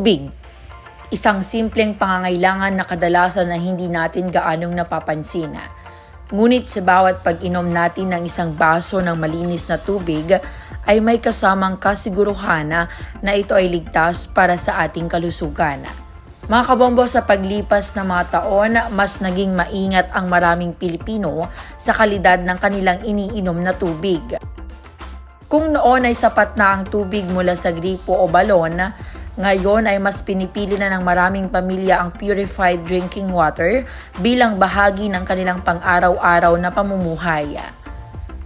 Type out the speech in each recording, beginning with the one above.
Tubig. Isang simpleng pangangailangan na kadalasan na hindi natin gaanong napapansin. Ngunit sa bawat pag-inom natin ng isang baso ng malinis na tubig ay may kasamang kasiguruhan na ito ay ligtas para sa ating kalusugan. Mga kabombo, sa paglipas ng mga taon, mas naging maingat ang maraming Pilipino sa kalidad ng kanilang iniinom na tubig. Kung noon ay sapat na ang tubig mula sa gripo o balon, ngayon ay mas pinipili na ng maraming pamilya ang purified drinking water bilang bahagi ng kanilang pang-araw-araw na pamumuhay.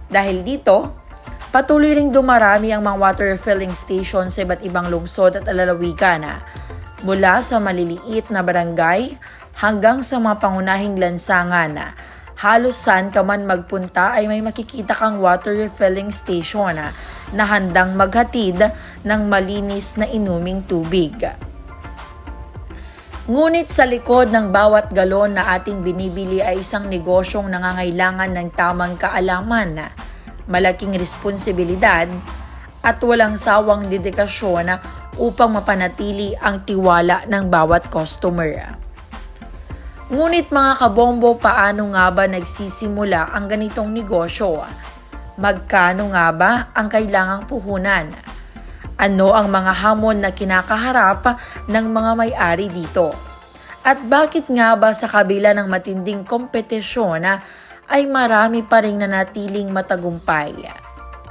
Dahil dito, patuloy ring dumarami ang mga water refilling station sa iba't ibang lungsod at lalawigan, mula sa maliliit na barangay hanggang sa mga pangunahing lansangan. Halos saan ka man magpunta ay may makikita kang water refilling station na handang maghatid ng malinis na inuming tubig. Ngunit sa likod ng bawat galon na ating binibili ay isang negosyong nangangailangan ng tamang kaalaman, malaking responsibilidad at walang sawang dedikasyon upang mapanatili ang tiwala ng bawat customer. Ngunit mga kabombo, paano nga ba nagsisimula ang ganitong negosyo? Magkano nga ba ang kailangang puhunan? Ano ang mga hamon na kinakaharap ng mga may-ari dito? At bakit nga ba sa kabila ng matinding kompetisyon ay marami pa ring nanatiling matagumpay?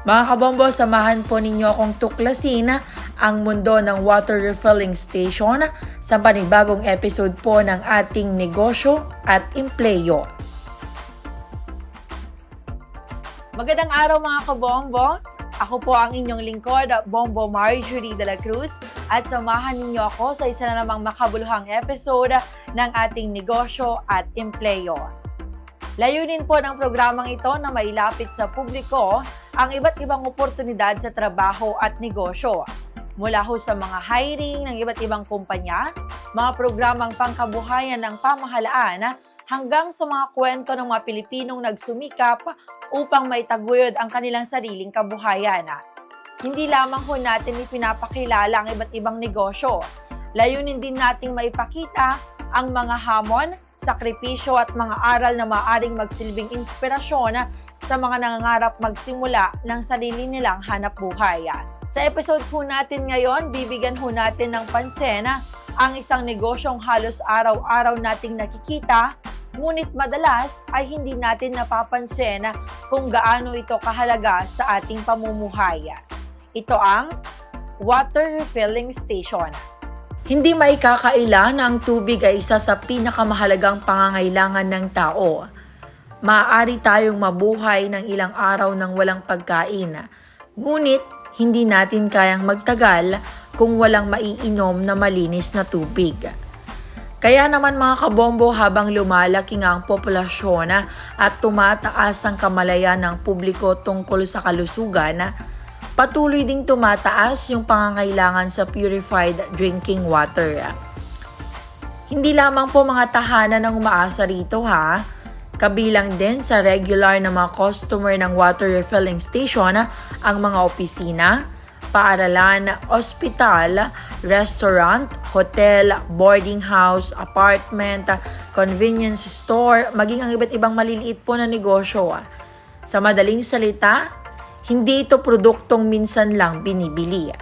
Mga kabombo, samahan po ninyo akong tuklasin ang mundo ng water refilling station sa panibagong episode po ng ating negosyo at empleyo. Magandang araw mga kabombo! Ako po ang inyong lingkod, Bombo Marjorie de la Cruz, at samahan ninyo ako sa isa na namang makabuluhang episode ng ating negosyo at empleyo. Layunin po ng programang ito na mailapit sa publiko ang iba't ibang oportunidad sa trabaho at negosyo. Mula ho sa mga hiring ng iba't ibang kumpanya, mga programang pangkabuhayan ng pamahalaan, hanggang sa mga kwento ng mga Pilipinong nagsumikap upang maitaguyod ang kanilang sariling kabuhayan. Hindi lamang ho natin ipinapakilala ang iba't ibang negosyo. Layunin din nating maipakita ang mga hamon, sakripisyo at mga aral na maaaring magsilbing inspirasyon sa mga nangangarap magsimula ng sarili nilang hanap buhay. Sa episode po natin ngayon, bibigyan ho natin ng pansin ang isang negosyong halos araw-araw nating nakikita, ngunit madalas ay hindi natin napapansin kung gaano ito kahalaga sa ating pamumuhay. Ito ang water refilling station. Hindi maikakaila na ang tubig ay isa sa pinakamahalagang pangangailangan ng tao. Maaari tayong mabuhay ng ilang araw ng walang pagkain, ngunit hindi natin kayang magtagal kung walang maiinom na malinis na tubig. Kaya naman mga kabombo, habang lumalaki nga ang populasyon at tumataas ang kamalayan ng publiko tungkol sa kalusugan, patuloy ding tumataas yung pangangailangan sa purified drinking water. Hindi lamang po mga tahanan ang umaasa rito kabilang din sa regular na mga customer ng water refilling station ang mga opisina, paaralan, ospital, restaurant, hotel, boarding house, apartment, convenience store, maging ang iba't ibang maliliit po na negosyo. Sa madaling salita, hindi ito produktong minsan lang binibili.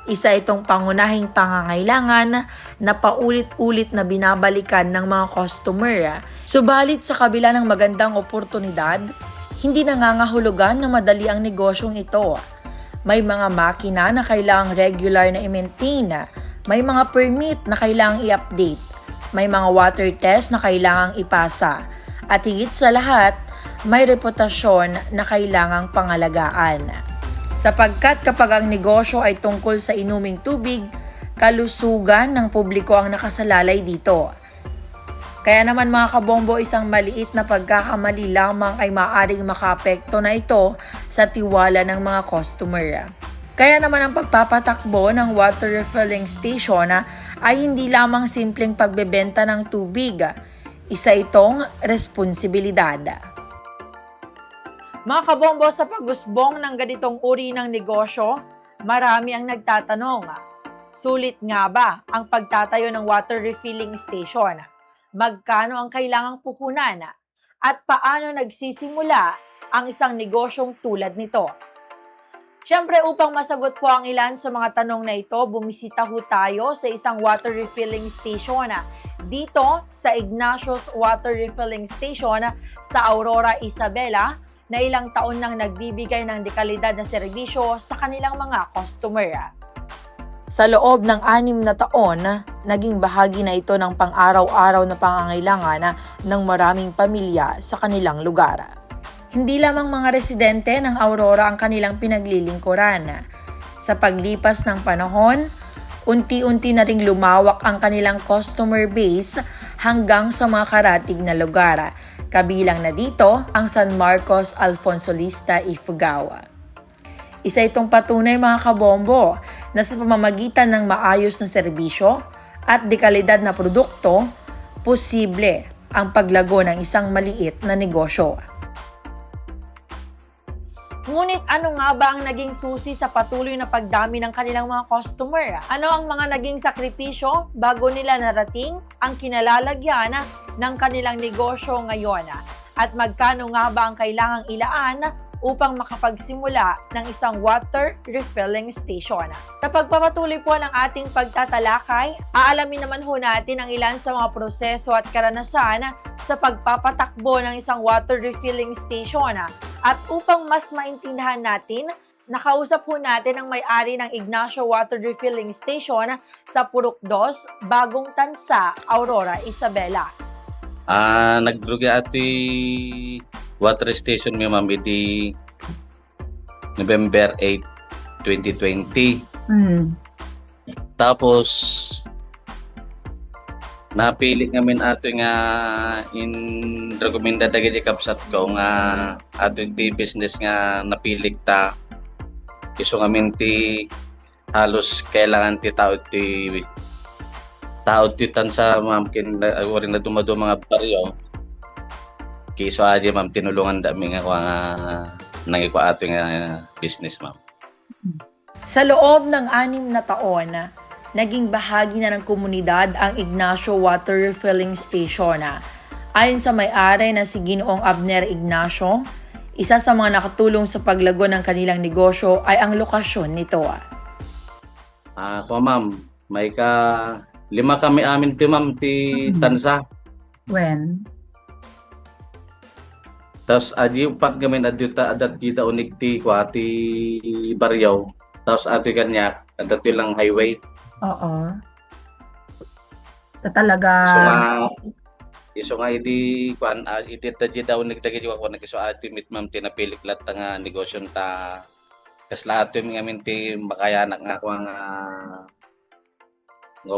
Isa itong pangunahing pangangailangan na paulit-ulit na binabalikan ng mga customer. Subalit sa kabila ng magandang oportunidad, hindi nangangahulugan na madali ang negosyong ito. May mga makina na kailangang regular na i-maintain, may mga permit na kailangang i-update, may mga water test na kailangang ipasa, at higit sa lahat, may reputasyon na kailangang pangalagaan. Sapagkat kapag ang negosyo ay tungkol sa inuming tubig, kalusugan ng publiko ang nakasalalay dito. Kaya naman mga kabombo, isang maliit na pagkakamali lamang ay maaaring makaapekto na ito sa tiwala ng mga customer. Kaya naman ang pagpapatakbo ng water refilling station ay hindi lamang simpleng pagbebenta ng tubig. Isa itong responsibilidad. Mga kabombo, sa pag-usbong ng ganitong uri ng negosyo, marami ang nagtatanong, Sulit nga ba ang pagtatayo ng water refilling station? Magkano ang kailangang puhunan? At paano nagsisimula ang isang negosyong tulad nito? Siyempre, upang masagot po ang ilan sa mga tanong na ito, bumisita ho tayo sa isang water refilling station dito sa Ignatius Water Refilling Station sa Aurora, Isabela, na ilang taon nang nagbibigay ng dekalidad na serbisyo sa kanilang mga customer. Sa loob ng 6 na taon, naging bahagi na ito ng pang-araw-araw na pangangailangan ng maraming pamilya sa kanilang lugar. Hindi lamang mga residente ng Aurora ang kanilang pinaglilingkuran. Sa paglipas ng panahon, unti-unti na ring lumawak ang kanilang customer base hanggang sa mga karatig na lugar. Kabilang na dito ang San Marcos Alfonsolista, Ifugao. Isa itong patunay mga kabombo na sa pamamagitan ng maayos na serbisyo at dekalidad na produkto, posible ang paglago ng isang maliit na negosyo. Ngunit ano nga ba ang naging susi sa patuloy na pagdami ng kanilang mga customer? Ano ang mga naging sakripisyo bago nila narating ang kinalalagyan ng kanilang negosyo ngayon? At magkano nga ba ang kailangang ilaan upang makapagsimula ng isang water refilling station? Sa pagpapatuloy po ng ating pagtatalakay, aalamin naman ho natin ang ilan sa mga proseso at karanasan sa pagpapatakbo ng isang water refilling station. At upang mas maintindihan natin, nakausap po natin ang may-ari ng Ignacio Water Refilling Station sa Purok 2, Bagong Tansa, Aurora, Isabela. Nagdrugi ati water station mi ma'am iti November 8, 2020. Tapos napili ngamin ato nga in rekomenda dagiti kapsat ko nga ato ti business nga napilik ta iso ngamin ti halos kailangan ti tao ti tansa ma'am kin orin na dumado mga baryo kiso aja ma'am tinulungan dami nga nangiko ato nga business ma'am. Sa loob ng 6 na taon, naging bahagi na ng komunidad ang Ignacio Water Refilling Station. Ayon sa may-ari na si Ginoong Abner Ignacio, isa sa mga nakatulong sa paglago ng kanilang negosyo ay ang lokasyon nito. Ma'am, may 5 kami amin ti ma'am ti tansa. When? Tapos adi upat gamin adat kita unig ti Baryaw. Tapos ato kanya adat lang highway. Oo. Talaga. So nga iti iti daw nagdagi ko nagiso ati mit ma'am tinapilik lat nga negosyo ta kasla ato mi ngamin ti makayanak nga ko nga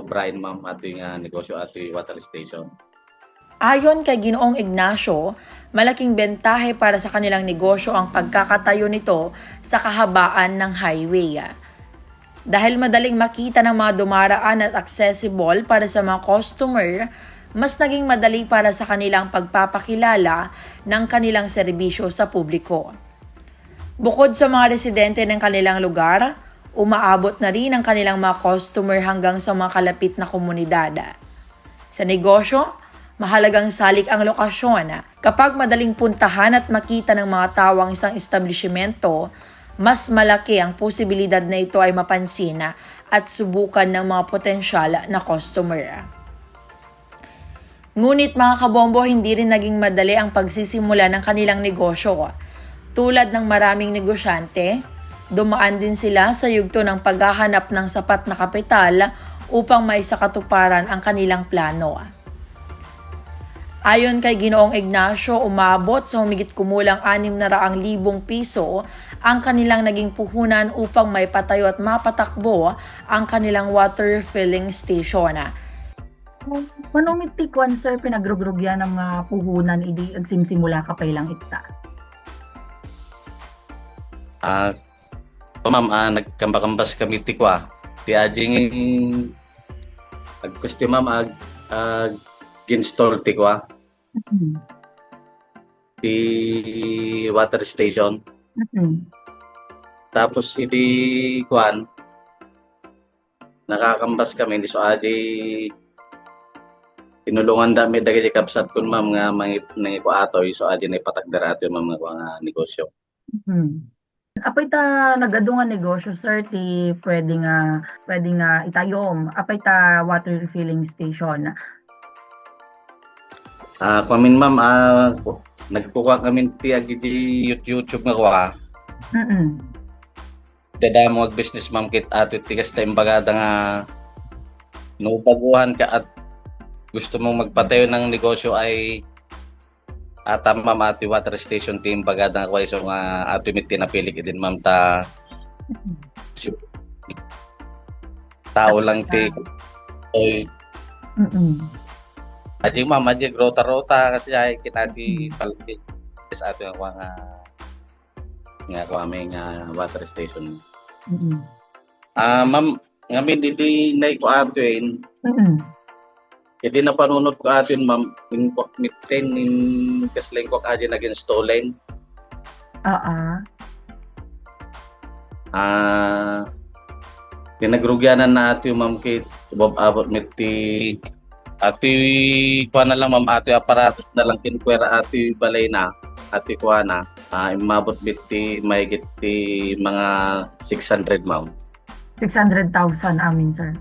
Brian ma'am ato nga negosyo ato water station. Ayon kay Ginoong Ignacio, malaking bentahe para sa kanilang negosyo ang pagkakatayo nito sa kahabaan ng highway. Dahil madaling makita ng mga dumaraan at accessible para sa mga customer, mas naging madali para sa kanilang pagpapakilala ng kanilang serbisyo sa publiko. Bukod sa mga residente ng kanilang lugar, umaabot na rin ang kanilang mga customer hanggang sa mga kalapit na komunidad. Sa negosyo, mahalagang salik ang lokasyon. Kapag madaling puntahan at makita ng mga tao ang isang establishmento, mas malaki ang posibilidad na ito ay mapansin at subukan ng mga potensyal na customer. Ngunit mga kabombo, hindi rin naging madali ang pagsisimula ng kanilang negosyo. Tulad ng maraming negosyante, dumaan din sila sa yugto ng paghahanap ng sapat na kapital upang maisakatuparan ang kanilang plano. Ayon kay Ginoong Ignacio, umabot sa humigit kumulang 600,000 piso ang kanilang naging puhunan upang maipatayo at mapatakbo ang kanilang water filling station. Manong mitikwan sir pinagrogrogyan ng mga puhunan idi agsimsimula ka pa ilang ita? Ma'am, nagkambakambas kami tikwa. Ti ajing agkusti ma'am ginstall tikwa. Di water station. Tapos iti nakakambas kami di so adi tinulungan dami dagiti kapsat kun ma'am nga mangi ko atoy so adi na ipatagdar ato ma'am nga mga negosyo. Apay ta nagado nga negosyo sir ti pwede nga itayom apay ta water refilling station. Kuamin ma'am nagkuha kami ti agiti YouTube nga kuha. Tada mo business ma'am kit ato ti kas imbagada nga no baguhan ka at gusto mong magpatayo ng negosyo ay tama ma'am ati water station team bagada nga so nga ato mit tinapili din ma'am tao lang ti oy adi ma'am adi rota kasi ay kinati paliti sa ato nga kami nga water station. Ma'am ngamin dili nay ko atin. Jadi na panunod ko atin ma'am in kasling ko adi nag-installing. Pinagrugyanan na ato ma'am kit abot mit ti ati kuha na lang ma'am ato aparatos na lang kinkwera ato balay na ati kuha na imabot mit ti mahigit ti mga 600 ma'am. 600,000 amin sir.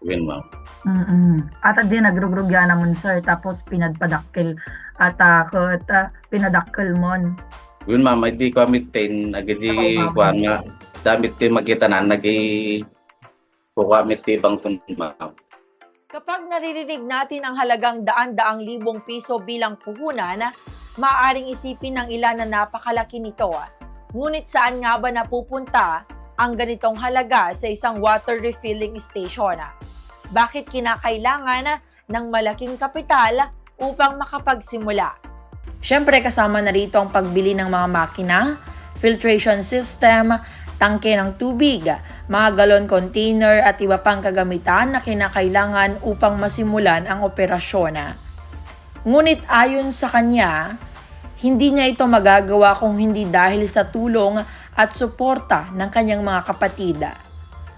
Yun ma'am. At di nagrugrugyaan naman sir tapos pinadpadakkel at pinadakkel mon. Yun ma'am, hindi ko amitin agadi kuha nga damit ti magkita na nagi kuha mit ti bang ma'am. Kapag naririnig natin ang halagang daan-daang libong piso bilang puhunan, maaaring isipin ng ilan na napakalaki nito. Ngunit saan nga ba napupunta ang ganitong halaga sa isang water refilling station? Bakit kinakailangan ng malaking kapital upang makapagsimula? Siyempre kasama na rito ang pagbili ng mga makina, filtration system, tangke ng tubig, mga galon container at iba pang kagamitan na kinakailangan upang masimulan ang operasyon. Ngunit ayon sa kanya, hindi niya ito magagawa kung hindi dahil sa tulong at suporta ng kanyang mga kapatid.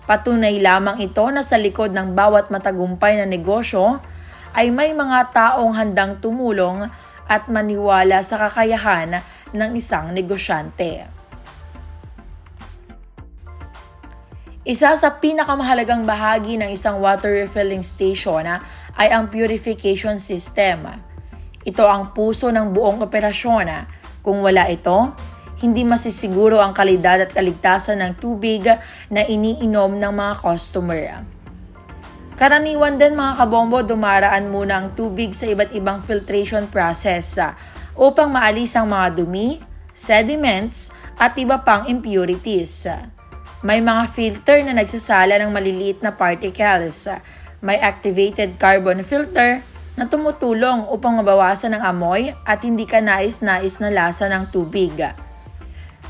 Patunay lamang ito na sa likod ng bawat matagumpay na negosyo ay may mga taong handang tumulong at maniwala sa kakayahan ng isang negosyante. Isa sa pinakamahalagang bahagi ng isang water refilling station ay ang purification system. Ito ang puso ng buong operasyon. Kung wala ito, hindi masisiguro ang kalidad at kaligtasan ng tubig na iniinom ng mga customer. Karaniwan din mga kabombo, dumaraan muna ang tubig sa iba't ibang filtration process upang maalis ang mga dumi, sediments at iba pang impurities. May mga filter na nagsasala ng maliliit na particles. May activated carbon filter na tumutulong upang mabawasan ang amoy at hindi ka nais-nais na lasa ng tubig.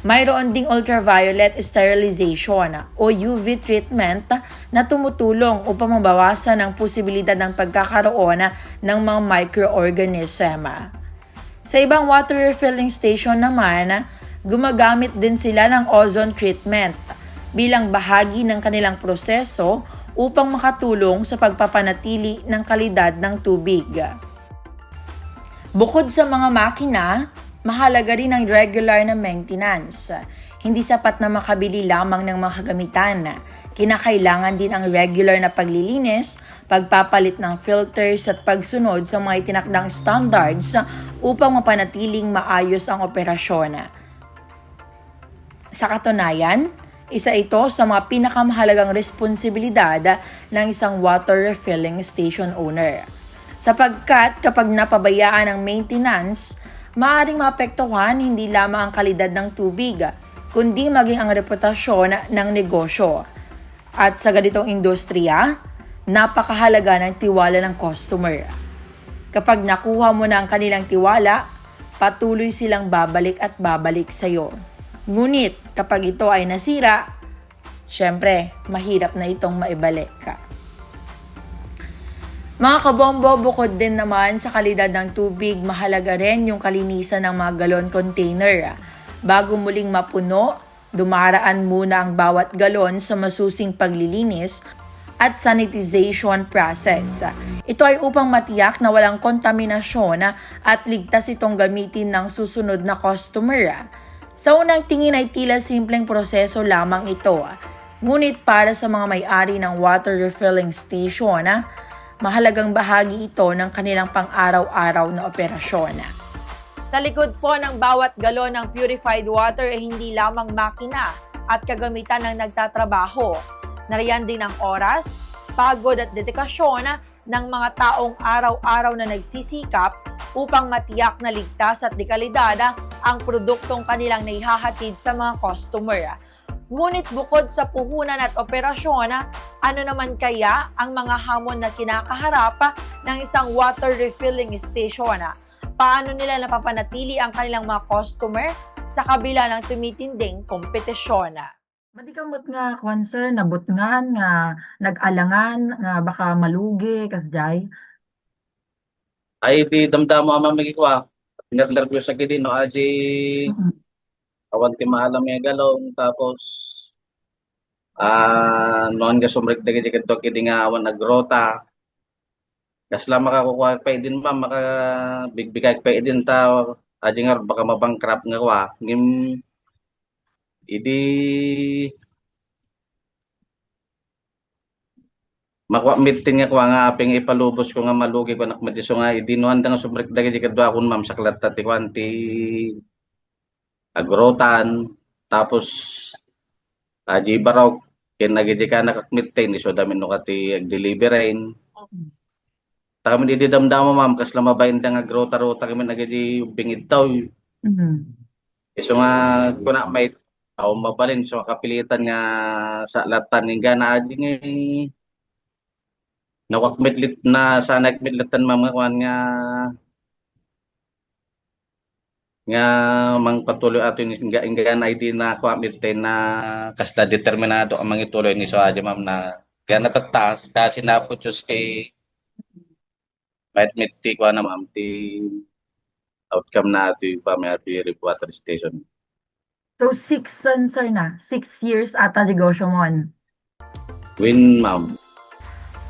Mayroon ding ultraviolet sterilization o UV treatment na tumutulong upang mabawasan ang posibilidad ng pagkakaroon ng mga microorganism. Sa ibang water refilling station naman, gumagamit din sila ng ozone treatment bilang bahagi ng kanilang proseso upang makatulong sa pagpapanatili ng kalidad ng tubig. Bukod sa mga makina, mahalaga rin ang regular na maintenance. Hindi sapat na makabili lamang ng mga kagamitan. Kinakailangan din ang regular na paglilinis, pagpapalit ng filters at pagsunod sa mga itinakdang standards upang mapanatiling maayos ang operasyon. Sa katunayan, isa ito sa mga pinakamahalagang responsibilidad ng isang water refilling station owner. Sapagkat kapag napabayaan ang maintenance, maaaring maapektuhan hindi lamang ang kalidad ng tubig, kundi maging ang reputasyon ng negosyo. At sa ganitong industriya, napakahalaga ng tiwala ng customer. Kapag nakuha mo na ang kanilang tiwala, patuloy silang babalik at babalik sa iyo. Ngunit kapag ito ay nasira, syempre, mahirap na itong maibalik ka. Mga kabombo, bukod din naman sa kalidad ng tubig, mahalaga rin yung kalinisan ng mga galon container. Bago muling mapuno, dumaraan muna ang bawat galon sa masusing paglilinis at sanitization process. Ito ay upang matiyak na walang kontaminasyon at ligtas itong gamitin ng susunod na customer. Sa unang tingin ay tila simpleng proseso lamang ito. Ngunit para sa mga may-ari ng water refilling station, mahalagang bahagi ito ng kanilang pang-araw-araw na operasyon. Sa likod po ng bawat galon ng purified water ay hindi lamang makina at kagamitan ng nagtatrabaho. Nariyan din ang oras, pagod at dedikasyon ng mga taong araw-araw na nagsisikap upang matiyak na ligtas at dekalidad ang produktong kanilang naihahatid sa mga customer. Ngunit bukod sa puhunan at operasyon, ano naman kaya ang mga hamon na kinakaharap ng isang water refilling station? Paano nila napapanatili ang kanilang mga customer sa kabila ng tumitinding kompetisyon? Madikamot nga concern, nabutngan nga nag-alangan nga baka malugi kasjay. Ay di damdamo ang mamigikwa. Nernervyos sa gidi no aji awan ti maalam yung galong tapos noon nga sumrik dagi kadto kidi nga awan nagrota. Kasla makakukuha pa din ma'am makabigbigay pa din ta aji nga baka mabangkrap nga kwa. Ngim idi makuha mitin nga kwa nga aping ipalubos ko nga malugi ko nakmadiso nga idinuan nga sumrik dagi kadto akon ma'am saklat ta ti kwanti agrotan tapos aji baraw ken nagidi ka nakakmitin iso damin no kati ag-deliverain. Kami di damdamo ma'am kas lamabayin da nga grota-rota kami nagidi bingid taw. Iso nga kuna may tao mabalin so kapilitan nga sa latan nga na aji nga nawakmitlit na sana mitlitan ma'am nga mang patuloy ato nga na ID na kwamitin na kasla determinado ang mangituloy ni so aji ma'am na kaya natataas kasi na po kay might meet ti kwa na ma'am ti outcome na ito yung pamilya water station. So 6 sir na, 6 years ata negosyo mo. Win ma'am.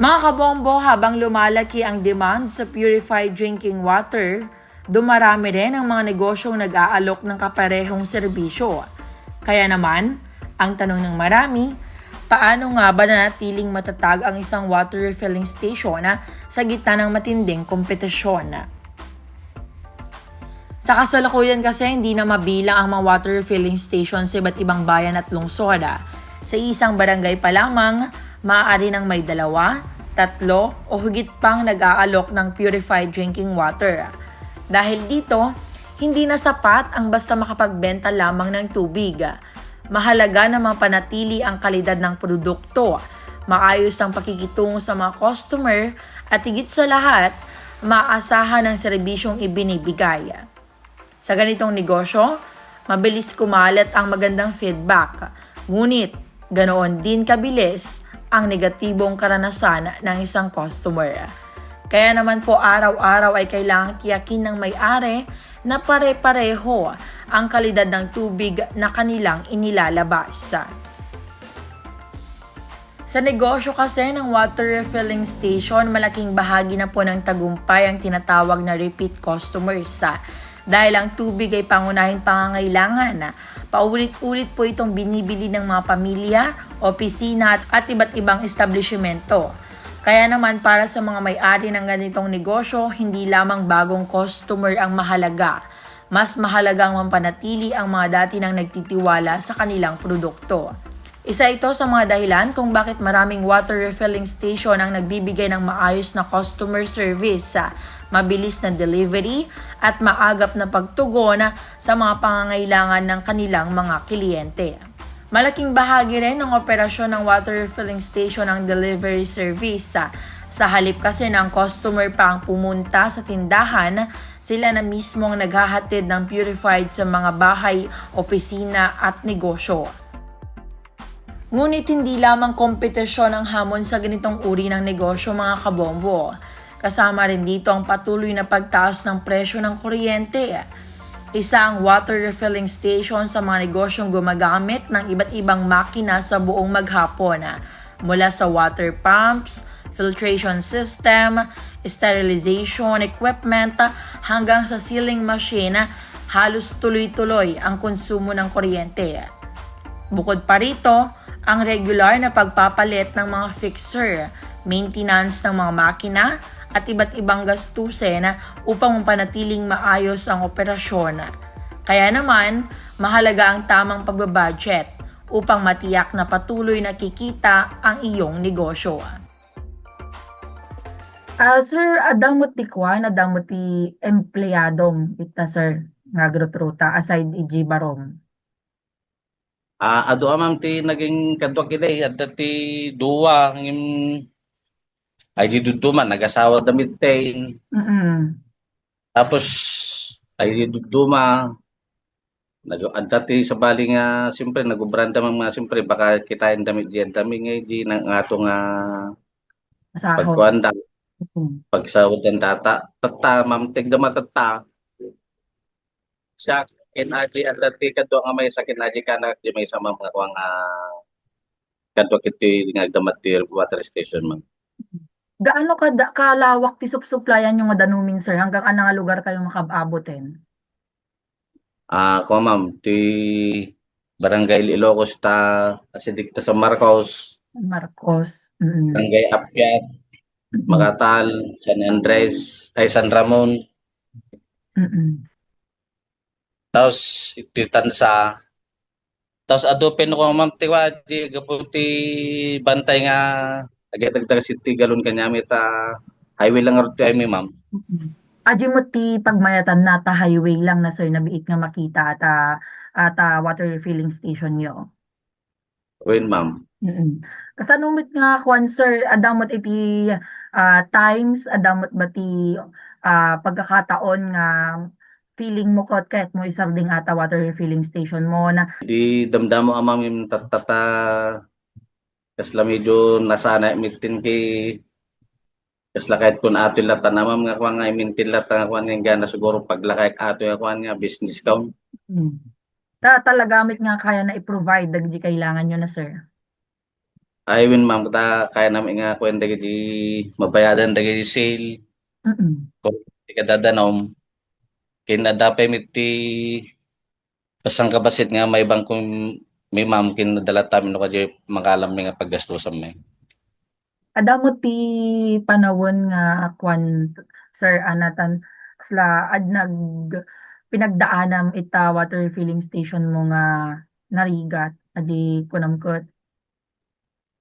Mga kabombo, habang lumalaki ang demand sa purified drinking water, dumarami rin ang mga negosyong nag-aalok ng kaparehong serbisyo. Kaya naman, ang tanong ng marami, paano nga ba nanatiling matatag ang isang water refilling station sa gitna ng matinding kompetisyon? Sa kasalukuyan kasi, hindi na mabilang ang mga water refilling station sa iba't ibang bayan at lungsod. Sa isang barangay pa lamang, maaari nang may 2, 3 o higit pang nag-aalok ng purified drinking water. Dahil dito, hindi na sapat ang basta makapagbenta lamang ng tubig. Mahalaga na mapanatili ang kalidad ng produkto, maayos ang pakikitungo sa mga customer at higit sa lahat, maasahan ang serbisyong ibinibigay. Sa ganitong negosyo, mabilis kumalat ang magandang feedback, ngunit ganoon din kabilis ang negatibong karanasan ng isang customer. Kaya naman po araw-araw ay kailangang tiyakin ng may-ari na pare-pareho ang kalidad ng tubig na kanilang inilalabas. Sa negosyo kasi ng water refilling station, malaking bahagi na po ng tagumpay ang tinatawag na repeat customers. Dahil ang tubig ay pangunahing pangangailangan. Paulit-ulit po itong binibili ng mga pamilya, opisina at iba't ibang establishmento. Kaya naman para sa mga may-ari ng ganitong negosyo, hindi lamang bagong customer ang mahalaga. Mas mahalagang mampanatili ang mga dati nang nagtitiwala sa kanilang produkto. Isa ito sa mga dahilan kung bakit maraming water refilling station ang nagbibigay ng maayos na customer service, mabilis na delivery at maagap na pagtugon sa mga pangangailangan ng kanilang mga kliyente. Malaking bahagi rin ng operasyon ng water refilling station ang delivery service. Sa halip kasi ng customer pa ang pumunta sa tindahan, sila na mismo ang naghahatid ng purified sa mga bahay, opisina at negosyo. Ngunit hindi lamang kompetisyon ang hamon sa ganitong uri ng negosyo mga kabombo. Kasama rin dito ang patuloy na pagtaas ng presyo ng kuryente. Isa ang water refilling station sa mga negosyong gumagamit ng iba't ibang makina sa buong maghapon. Mula sa water pumps, filtration system, sterilization equipment, hanggang sa sealing machine, halos tuloy-tuloy ang konsumo ng kuryente. Bukod pa rito, ang regular na pagpapalit ng mga fixer, maintenance ng mga makina, at iba't ibang gastusin upang mapanatiling maayos ang operasyon. Kaya naman, mahalaga ang tamang pagbabudget upang matiyak na patuloy na kikita ang iyong negosyo. Sir, adamot ti kwan, adamot ti empleyadong ita sir nga agrotruta aside iji barom. Ado amam ti naging kadwa kiday at ti duwa ngim ay di duduman nag-asawa damit tayo. Mm. Tapos ay di duduma nag-adati sa bali nga siyempre nagubranda man mga siyempre baka kitain damit diyan dami nga di nang ato nga Sahod. pagkuanda Mm. pagsahod ng data tata mamtig da matata siya kinadi adati kadwa nga may sakit na di kana di may sama mga kuang kadwa kiti nga damat ti water station man. Gaano kalawak ti supsuplayan yung nga danuming sir hanggang anong nga lugar kayo makaaboten? Ako ma'am ti Barangay Ilocos ta asidikta sa Marcos, Marcos. Mm. Barangay Apiat, Mm. Makatal, San Andres, ay San Ramon, Mm. tapos iti Tansa, tapos adopin ko ma'am tiwa di gaputi bantay nga agatagdag city galon kanyami ta highway lang aro ti ay mi ma'am. Mm. Aji mo ti pagmayatan na ta highway lang na sir nabiit nga makita at water refilling station nyo. Win ma'am. Mm. Kasanumit nga kwan sir, adamot iti times, adamot ba ti pagkakataon nga feeling mo kot kahit mo isarding ata water refilling station mo na Di damdamo amam yung tatata kasla medyo nasana mitin kay kasla kahit kun ato lata namam nga kuan nga imintin lata nga kuan nga gana siguro paglakay ato nga kuan nga business count. talagamit nga kaya na i-provide dagdi kailangan nyo na sir. Ay win ma'am ta kaya namin nga kuan dagi di mabayadan dagi di sale Mm. kung di ka dadanom kinadapay miti pasang kabasit nga may bangkong may ma'am kinadala tamin no kadyo makalam mi nga paggastusan mi. Adamot ti panawon nga kwan sir anatan sla pinagdaanam ita water refilling station mo nga narigat adi kunam ket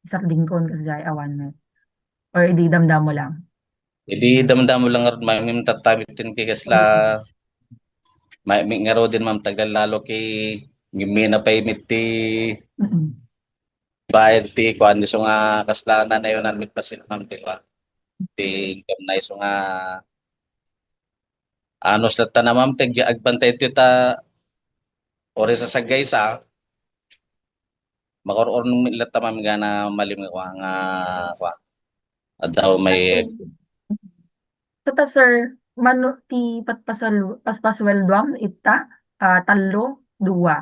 isardingkon kasi jay awan mo or idi damdam mo lang. Idi damdamo lang ron ma'am yung tatamitin kay kasla may mi nga ro din ma'am tagal lalo kay gimina pa imiti Mm. bayad ti kuan so nga kasla na nayon mit pa sila ma'am ti income na iso nga anos latta na ma'am tag agbantay ti ta ore sa sagay sa makoror nung latta ma'am gana malim nga kwa adaw may Tata sir mano ti paspasweldoam ita talo dua.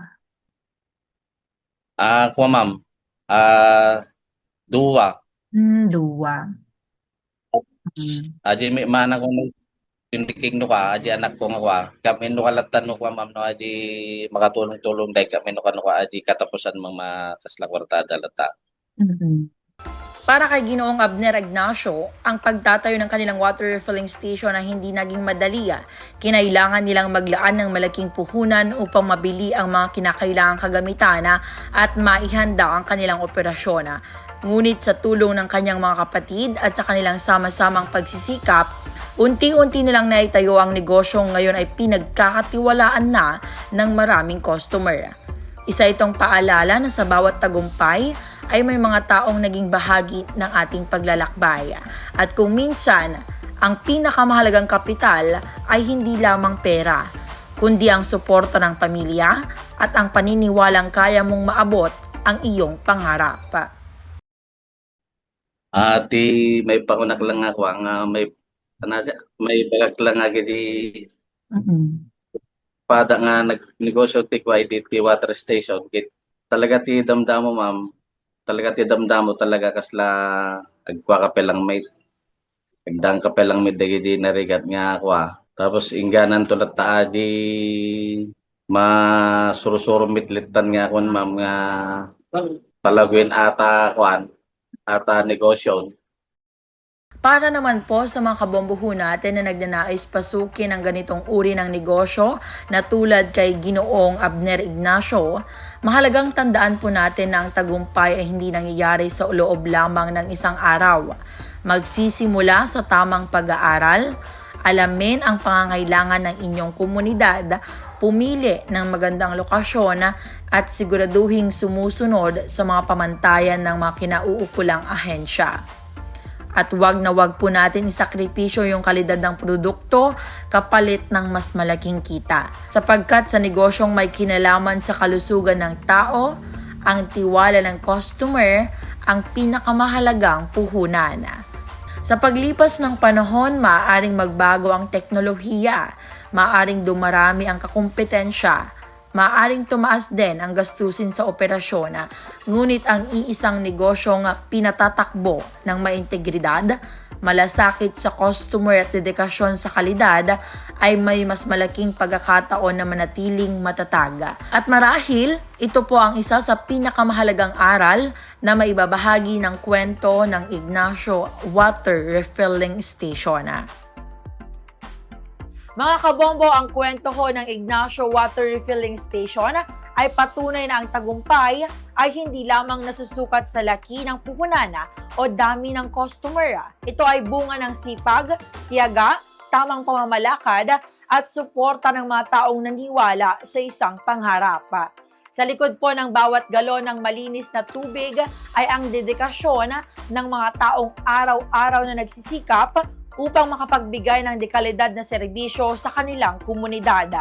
kwa ma'am duwa Dua. Mm. aji mi mana ko pindiking no ka aji anak ko nga kwa kami no kalatan no kwa ma'am no aji makatulong-tulong dai kami no ka aji katapusan mga kasla kwartada lata. Mm. Para kay Ginoong Abner Ignacio, ang pagtatayo ng kanilang water refilling station ay hindi naging madali. Kinailangan nilang maglaan ng malaking puhunan upang mabili ang mga kinakailangang kagamitan at maihanda ang kanilang operasyon. Ngunit sa tulong ng kanyang mga kapatid at sa kanilang sama-samang pagsisikap, unti-unti nilang naitayo ang negosyo ngayon ay pinagkakatiwalaan na ng maraming customer. Isa itong paalala na sa bawat tagumpay ay may mga taong naging bahagi ng ating paglalakbay. At kung minsan, ang pinakamahalagang kapital ay hindi lamang pera, kundi ang suporta ng pamilya at ang paniniwalang kaya mong maabot ang iyong pangarap. Ati may pangunak lang ako nga may bagak lang nga gidi Mm. pada nga nagnegosyo ti kwa ti water station kit talaga ti damdamo ma'am talaga ti damdamo talaga kasla agkwa ka pelang may agdang ka pelang may dagiti narigat nga akwa. Tapos ingganan tulat ta di masurusuro mitlitan nga kwan ma'am nga palagwin ata kwan ata negosyo. Para naman po sa mga kabomboho natin na nagnanais pasukin ang ganitong uri ng negosyo na tulad kay Ginoong Abner Ignacio, mahalagang tandaan po natin na ang tagumpay ay hindi nangyayari sa loob lamang ng isang araw. Magsisimula sa tamang pag-aaral, alamin ang pangangailangan ng inyong komunidad, pumili ng magandang lokasyon at siguraduhing sumusunod sa mga pamantayan ng mga kinauukulang ahensya. At wag na wag po natin isakripisyo yung kalidad ng produkto kapalit ng mas malaking kita. Sapagkat sa negosyong may kinalaman sa kalusugan ng tao, ang tiwala ng customer ang pinakamahalagang puhunan. Sa paglipas ng panahon, maaaring magbago ang teknolohiya, maaaring dumarami ang kakumpetensya, maaaring tumaas din ang gastusin sa operasyon, ngunit ang iisang negosyong pinatatakbo ng maintegridad, malasakit sa customer at dedikasyon sa kalidad ay may mas malaking pagkakataon na manatiling matatag. At marahil, ito po ang isa sa pinakamahalagang aral na maibabahagi ng kwento ng Ignacio Water Refilling Station. Mga kabombo, ang kwento ho ng Ignacio Water Refilling Station ay patunay na ang tagumpay ay hindi lamang nasusukat sa laki ng puhunan o dami ng customer. Ito ay bunga ng sipag, tiyaga, tamang pamamalakad at suporta ng mga taong naniwala sa isang pangarap. Sa likod po ng bawat galon ng malinis na tubig ay ang dedikasyon ng mga taong araw-araw na nagsisikap upang makapagbigay ng dekalidad na serbisyo sa kanilang komunidad.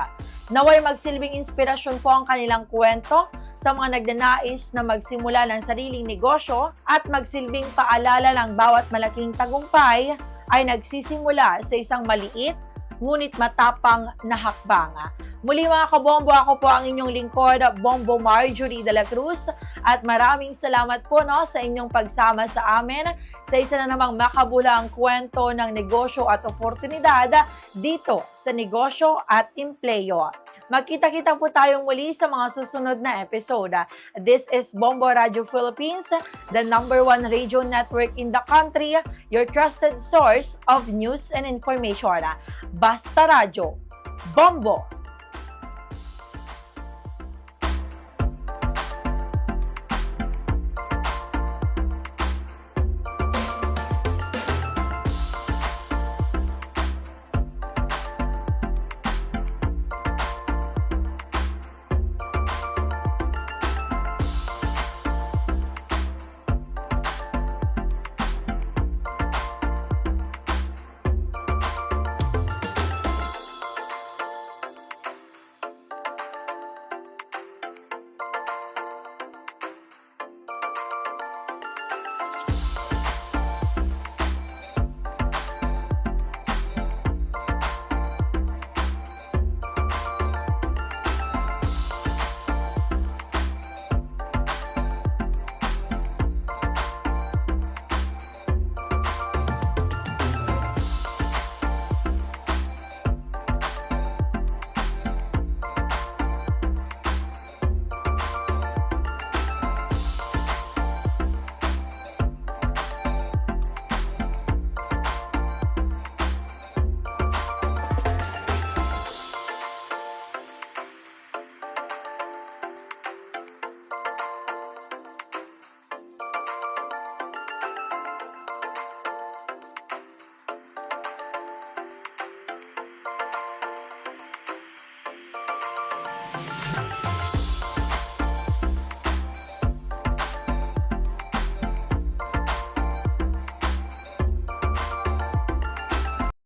Naway magsilbing inspirasyon po ang kanilang kwento sa mga nagnanais na magsimula ng sariling negosyo at magsilbing paalala ng bawat malaking tagumpay ay nagsisimula sa isang maliit ngunit matapang na hakbang. Muli mga kabombo, ako po ang inyong lingkod, Bombo Marjorie de la Cruz, at maraming salamat po sa inyong pagsama sa amin sa isa na namang makabulang kwento ng negosyo at oportunidad dito sa Negosyo at Empleyo. Magkita-kita po tayong muli sa mga susunod na episode. This is Bombo Radio Philippines, the #1 radio network in the country, your trusted source of news and information. Basta Radio, Bombo!